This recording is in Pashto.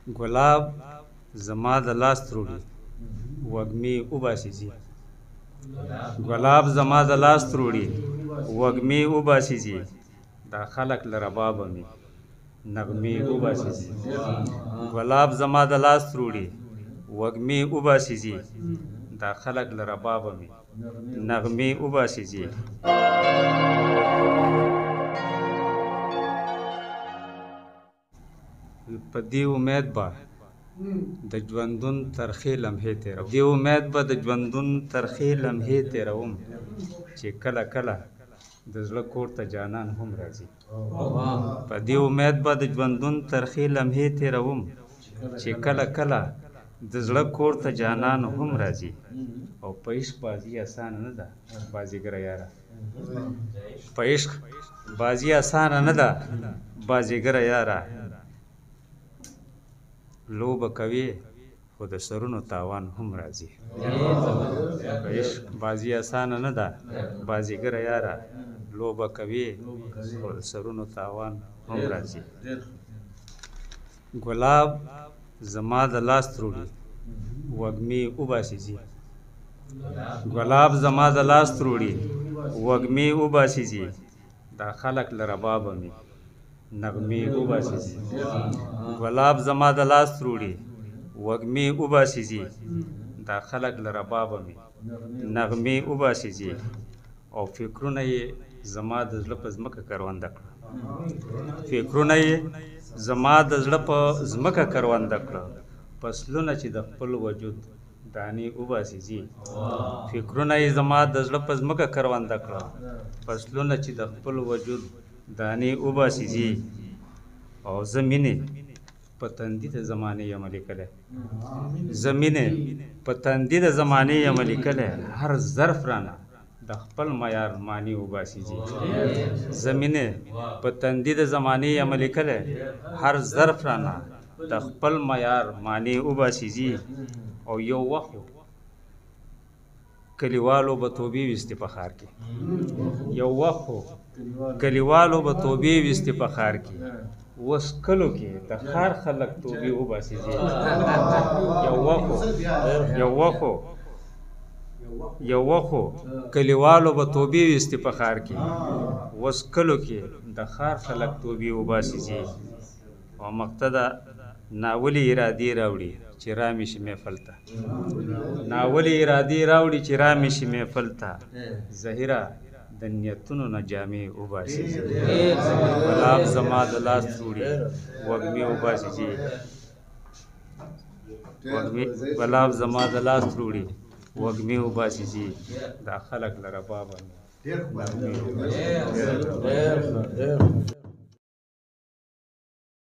ګلاب زما د لاس تروړي وږمې وباسي ځي ګلاب زما د لاس تروړي وږمې وباسي ځي دا خلک له ربابه مې نغمې وباسي ځي ګلاب زما د لاس تروړي وږمې وباسي ځي دا خلک له ربابه مې نغمې وباسي ځي په دې امید به د ژوندون ترخې لمحې تېروم دې امید به د ژوندون ترخې لمحې تېروم چې کله کله د زړه کور ته جانان هم راځي په دې امید به د ژوندون ترخې لمحې تېروم چې کله کله د زړه کور ته جانان هم راځي او په عشق بازي اسانه نه ده بازیګره یاره په عشق بازي اسانه نه ده بازیګره یاره لوبه کوي خو د سرونو تاوان هم راځي په عشق بازي اسانه نه ده بازیګره یاره لوبه کوي خو د سرونو تاوان هم راځي ګلاب زما د لاس تروړي وږمې وباسي ځي ګلاب زما د لاس تروړي وږمې وباسي ځي دا خلک له ربابه مې نغمې وباسي ځي ګلاب زما د لاس تروړي وږمې وباسي ځي دا خلک له ربابه مې نغمې وباسي ځي او فکرونه یې زما د زړه په ځمکه کرونده کړه فکرونه یې زما د زړه په ځمکه کرونده کړه فصلونه چې د خپل وجود دانې وباسي ځي فکرونه یې زما د زړه په ځمکه کرونده کړه فصلونه چې د خپل وجود دانې وباسي ځي او زه مینې په تندي د زمانې یم لیکلی زه مینې په تندي د زمانې یم لیکلی هر ظرف رانه د خپل معیار معنی وباسي ځي زه مینې په تندي د زمانې یم لیکلی هر ظرف رانه د خپل معیار معنی وباسي ځي او یو وخت کلیوالو به توبې ویستې په ښار کې یو وخت کلیوالو به توبې ویستې په ښار کې اوس کلو کې د ښار خلک توبې وباسي ځي یو وخت کلیوالو به توبې ویستې په ښار کې اوس کلو کې د ښار خلک توبې وباسي ځي او مقتده ناولې ارادې راوړي چې رامې شي محفل ته ناولې ارادې راوړي چې رامې شي محفل ته ظاهره د نیتونو نه جامې وباسي ځي ګلاب زما د لاس تروړي وږمې وباسي ځي ګلاب زما د لاس تروړي وږمې وباسي ځي دا خلک له ربابه